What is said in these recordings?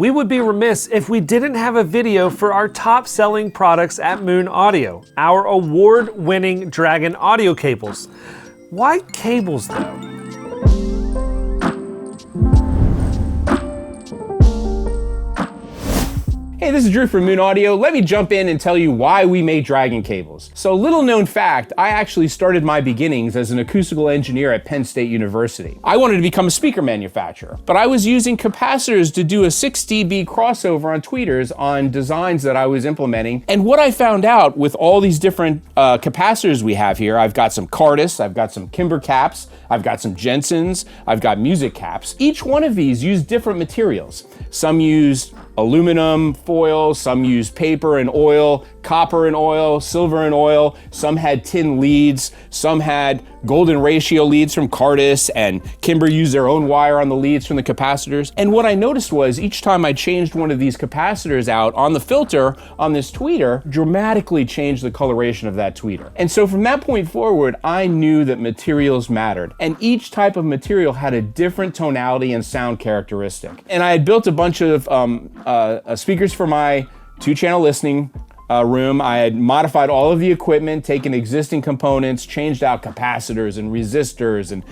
We would be remiss if we didn't have a video for our top selling products at Moon Audio, our award-winning Dragon audio cables. Why cables though? Hey, this is Drew from Moon Audio. Let me jump in and tell you why we made Dragon cables. So, little known fact, I actually started my beginnings as an acoustical engineer at Penn State University. I wanted to become a speaker manufacturer, but I was using capacitors to do a 6 dB crossover on tweeters on designs that I was implementing. And what I found out with all these different capacitors we have here, I've got some Cardis, I've got some Kimber caps, I've got some Jensens, I've got music caps. Each one of these use different materials. Some use aluminum foil, some use paper and oil, copper and oil, silver and oil. Some had tin leads, some had golden ratio leads from Cardis, and Kimber used their own wire on the leads from the capacitors. And what I noticed was each time I changed one of these capacitors out on the filter on this tweeter, dramatically changed the coloration of that tweeter. And so from that point forward, I knew that materials mattered. And each type of material had a different tonality and sound characteristic. And I had built a bunch of speakers for my 2-channel listening room. I had modified all of the equipment, taken existing components, changed out capacitors and resistors, and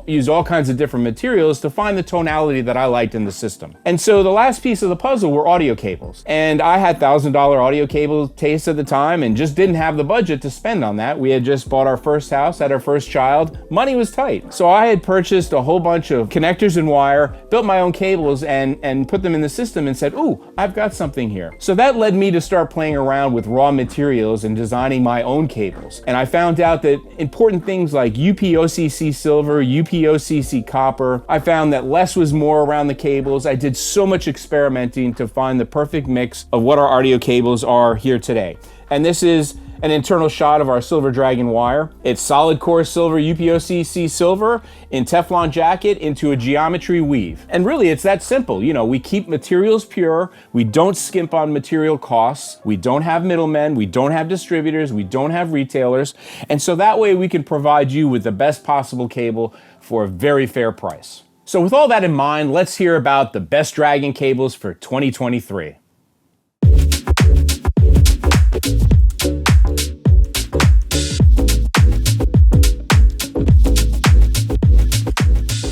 used all kinds of different materials to find the tonality that I liked in the system. And so the last piece of the puzzle were audio cables. And I had $1,000 audio cable taste at the time and just didn't have the budget to spend on that. We had just bought our first house, had our first child. Money was tight. So I had purchased a whole bunch of connectors and wire, built my own cables and put them in the system and said, ooh, I've got something here. So that led me to start playing around with raw materials and designing my own cables. And I found out that important things like UPOCC silver, UPOCC copper, I found that less was more around the cables. I did so much experimenting to find the perfect mix of what our audio cables are here today. And this is an internal shot of our Silver Dragon wire. It's solid core silver, UPOCC silver in Teflon jacket into a geometry weave. And really it's that simple. We keep materials pure, we don't skimp on material costs, we don't have middlemen, we don't have distributors, we don't have retailers. And so that way we can provide you with the best possible cable for a very fair price. So with all that in mind, let's hear about the best Dragon cables for 2023.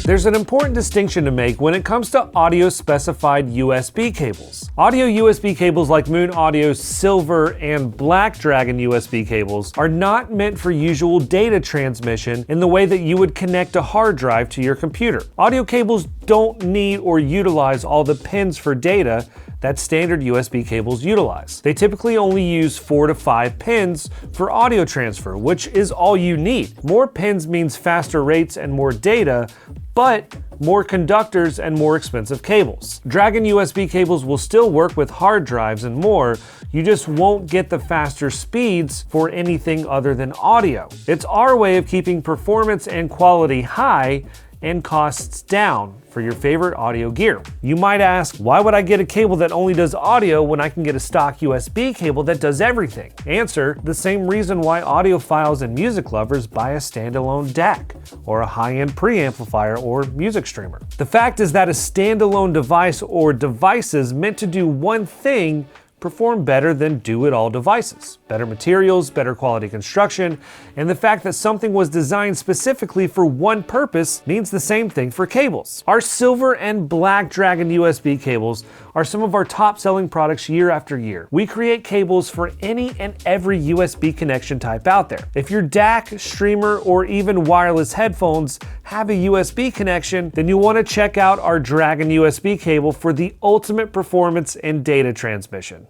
There's an important distinction to make when it comes to audio-specified USB cables. Audio USB cables like Moon Audio's Silver and Black Dragon USB cables are not meant for usual data transmission in the way that you would connect a hard drive to your computer. Audio cables don't need or utilize all the pins for data that standard USB cables utilize. They typically only use 4 to 5 pins for audio transfer, which is all you need. More pins means faster rates and more data, but more conductors and more expensive cables. Dragon USB cables will still work with hard drives and more, you just won't get the faster speeds for anything other than audio. It's our way of keeping performance and quality high and costs down for your favorite audio gear. You might ask, why would I get a cable that only does audio when I can get a stock USB cable that does everything? Answer, the same reason why audiophiles and music lovers buy a standalone DAC or a high-end preamplifier or music streamer. The fact is that a standalone device or devices meant to do one thing perform better than do-it-all devices. Better materials, better quality construction, and the fact that something was designed specifically for one purpose means the same thing for cables. Our Silver and Black Dragon USB cables are some of our top-selling products year after year. We create cables for any and every USB connection type out there. If your DAC, streamer, or even wireless headphones have a USB connection, then you'll want to check out our Dragon USB cable for the ultimate performance and data transmission.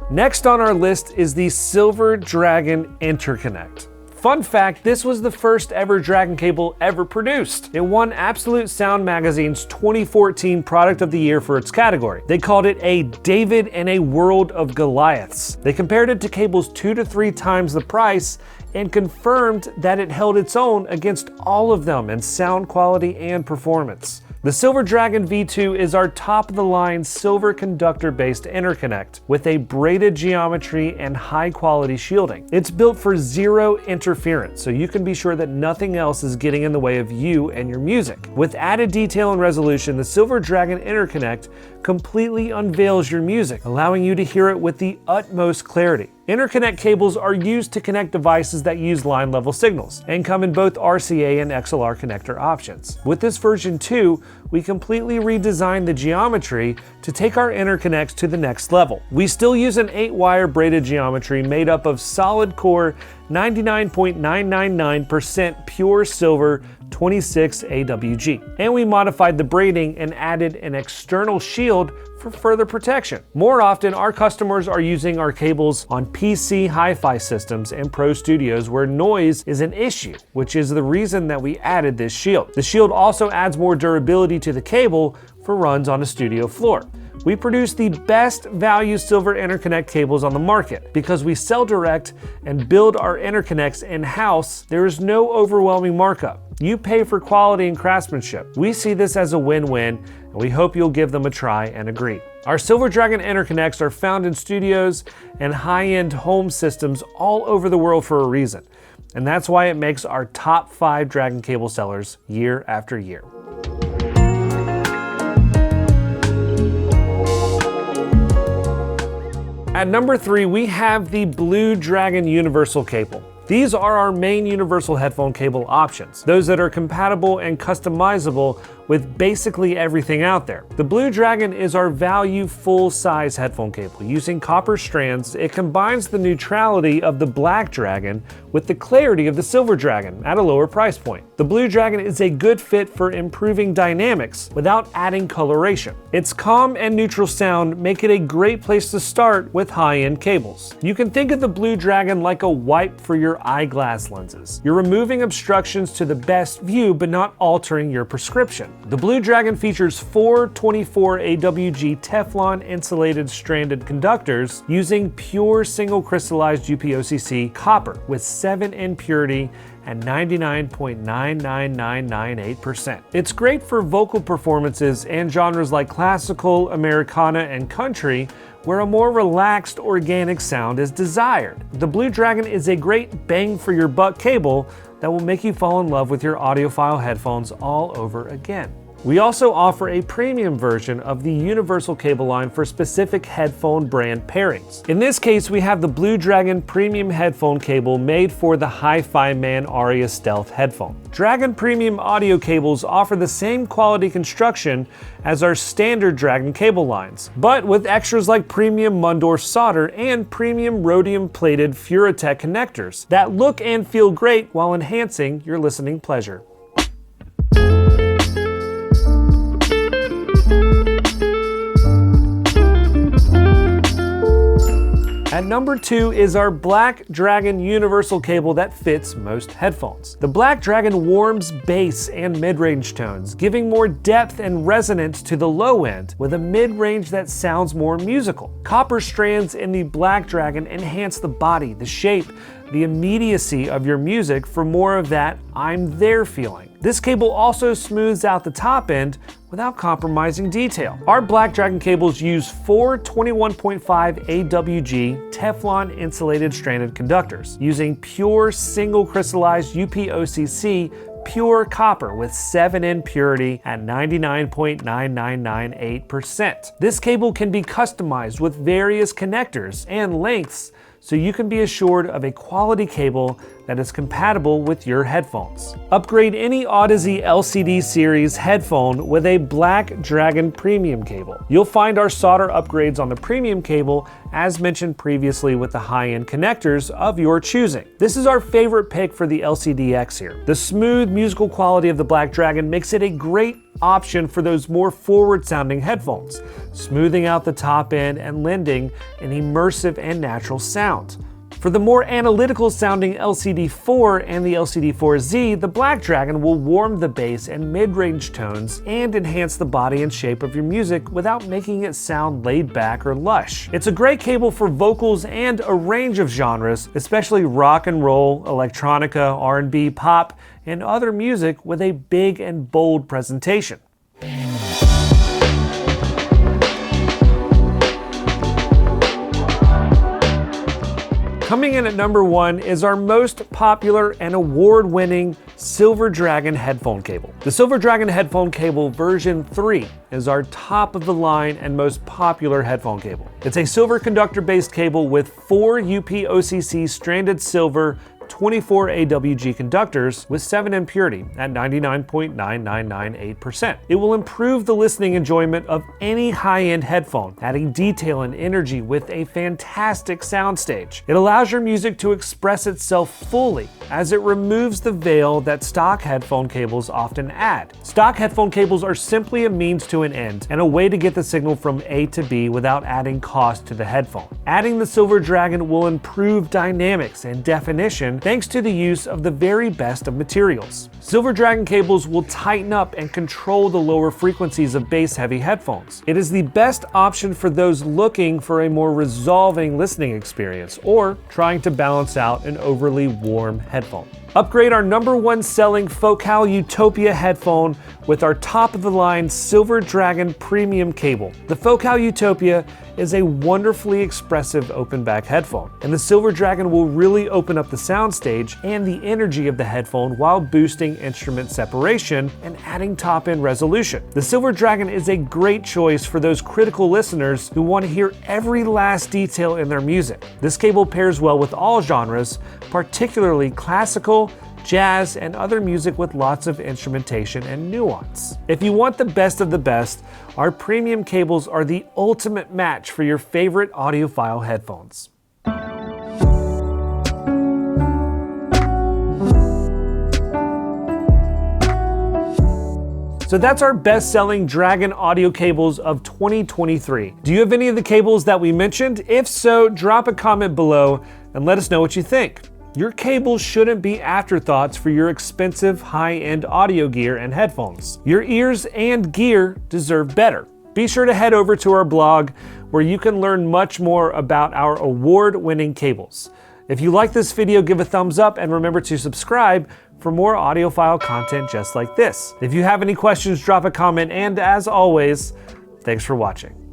Next on our list is the Silver Dragon Interconnect. Fun fact, this was the first ever Dragon cable ever produced. It won Absolute Sound Magazine's 2014 Product of the Year for its category. They called it a David and a World of Goliaths. They compared it to cables 2 to 3 times the price and confirmed that it held its own against all of them in sound quality and performance. The Silver Dragon V2 is our top-of-the-line silver conductor-based interconnect with a braided geometry and high-quality shielding. It's built for zero interference, so you can be sure that nothing else is getting in the way of you and your music. With added detail and resolution, the Silver Dragon interconnect completely unveils your music, allowing you to hear it with the utmost clarity. Interconnect cables are used to connect devices that use line-level signals and come in both RCA and XLR connector options. With this version 2, we completely redesigned the geometry to take our interconnects to the next level. We still use an 8-wire braided geometry made up of solid core 99.999% pure silver 26 AWG. And we modified the braiding and added an external shield for further protection. More often, our customers are using our cables on PC hi-fi systems and pro studios where noise is an issue, which is the reason that we added this shield. The shield also adds more durability to the cable for runs on a studio floor. We produce the best value silver interconnect cables on the market. Because we sell direct and build our interconnects in-house, there is no overwhelming markup. You pay for quality and craftsmanship. We see this as a win-win, and we hope you'll give them a try and agree. Our Silver Dragon interconnects are found in studios and high-end home systems all over the world for a reason. And that's why it makes our top 5 Dragon cable sellers year after year. At number 3, we have the Blue Dragon Universal Cable. These are our main universal headphone cable options, those that are compatible and customizable with basically everything out there. The Blue Dragon is our value full-size headphone cable. Using copper strands, it combines the neutrality of the Black Dragon with the clarity of the Silver Dragon at a lower price point. The Blue Dragon is a good fit for improving dynamics without adding coloration. Its calm and neutral sound make it a great place to start with high-end cables. You can think of the Blue Dragon like a wipe for your eyeglass lenses. You're removing obstructions to the best view but not altering your prescription. The Blue Dragon features 4 24 AWG Teflon insulated stranded conductors using pure single crystallized UPOCC copper with 7N purity and 99.99998%. It's great for vocal performances and genres like classical, Americana, and country, where a more relaxed, organic sound is desired. The Blue Dragon is a great bang for your buck cable that will make you fall in love with your audiophile headphones all over again. We also offer a premium version of the universal cable line for specific headphone brand pairings. In this case, we have the Blue Dragon premium headphone cable made for the Hi-Fi Man Aria Stealth headphone. Dragon premium audio cables offer the same quality construction as our standard Dragon cable lines, but with extras like premium Mundorf solder and premium rhodium-plated Furatech connectors that look and feel great while enhancing your listening pleasure. At number 2 is our Black Dragon universal cable that fits most headphones. The Black Dragon warms bass and mid-range tones, giving more depth and resonance to the low end with a mid-range that sounds more musical. Copper strands in the Black Dragon enhance the body, the shape, the immediacy of your music for more of that I'm there feeling. This cable also smooths out the top end without compromising detail. Our Black Dragon cables use 4 21.5 AWG Teflon insulated stranded conductors using pure single crystallized UPOCC pure copper with 7N purity at 99.9998%. This cable can be customized with various connectors and lengths, so you can be assured of a quality cable that is compatible with your headphones. Upgrade any Audeze LCD series headphone with a Black Dragon premium cable. You'll find our solder upgrades on the premium cable as mentioned previously with the high-end connectors of your choosing. This is our favorite pick for the LCDX here. The smooth musical quality of the Black Dragon makes it a great option for those more forward-sounding headphones, smoothing out the top end and lending an immersive and natural sound. For the more analytical sounding LCD4 and the LCD4Z, the Black Dragon will warm the bass and mid-range tones and enhance the body and shape of your music without making it sound laid back or lush. It's a great cable for vocals and a range of genres, especially rock and roll, electronica, R&B, pop, and other music with a big and bold presentation. Coming in at number 1 is our most popular and award-winning Silver Dragon headphone cable. The Silver Dragon headphone cable version 3 is our top of the line and most popular headphone cable. It's a silver conductor-based cable with 4 UP-OCC stranded silver 24 AWG conductors with 7 purity at 99.9998%. It will improve the listening enjoyment of any high-end headphone, adding detail and energy with a fantastic soundstage. It allows your music to express itself fully as it removes the veil that stock headphone cables often add. Stock headphone cables are simply a means to an end and a way to get the signal from A to B without adding cost to the headphone. Adding the Silver Dragon will improve dynamics and definition thanks to the use of the very best of materials. Silver Dragon cables will tighten up and control the lower frequencies of bass-heavy headphones. It is the best option for those looking for a more resolving listening experience or trying to balance out an overly warm headphone. Upgrade our number 1 selling Focal Utopia headphone with our top-of-the-line Silver Dragon premium cable. The Focal Utopia is a wonderfully expressive open-back headphone, and the Silver Dragon will really open up the soundstage and the energy of the headphone while boosting instrument separation and adding top-end resolution. The Silver Dragon is a great choice for those critical listeners who want to hear every last detail in their music. This cable pairs well with all genres, particularly classical, jazz, and other music with lots of instrumentation and nuance. If you want the best of the best, our premium cables are the ultimate match for your favorite audiophile headphones. So that's our best-selling Dragon audio cables of 2023. Do you have any of the cables that we mentioned? If so, drop a comment below and let us know what you think. Your cables shouldn't be afterthoughts for your expensive high-end audio gear and headphones. Your ears and gear deserve better. Be sure to head over to our blog where you can learn much more about our award-winning cables. If you like this video, give a thumbs up and remember to subscribe for more audiophile content just like this. If you have any questions, drop a comment, and as always, thanks for watching.